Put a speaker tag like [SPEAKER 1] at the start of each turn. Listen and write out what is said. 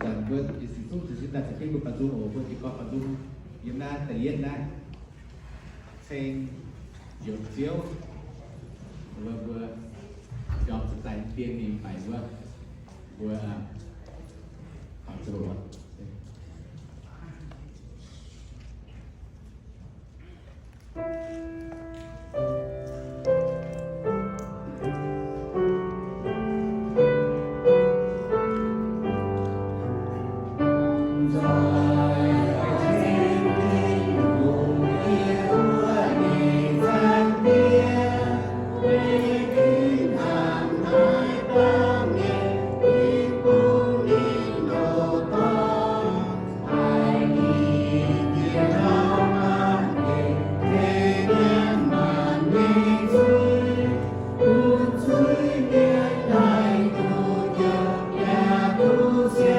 [SPEAKER 1] cần vượt thì xung thì chúng ta sẽ tiếp tục phần dung ổ vượt thì có phần dung yếm đa thể hiện đa sen dược chiếu vừa chọn sự tài tiên thì phải vừa học sửa luật
[SPEAKER 2] Hãy subscribe cho kênh Ghiền Mì Gõ để không bỏ lỡ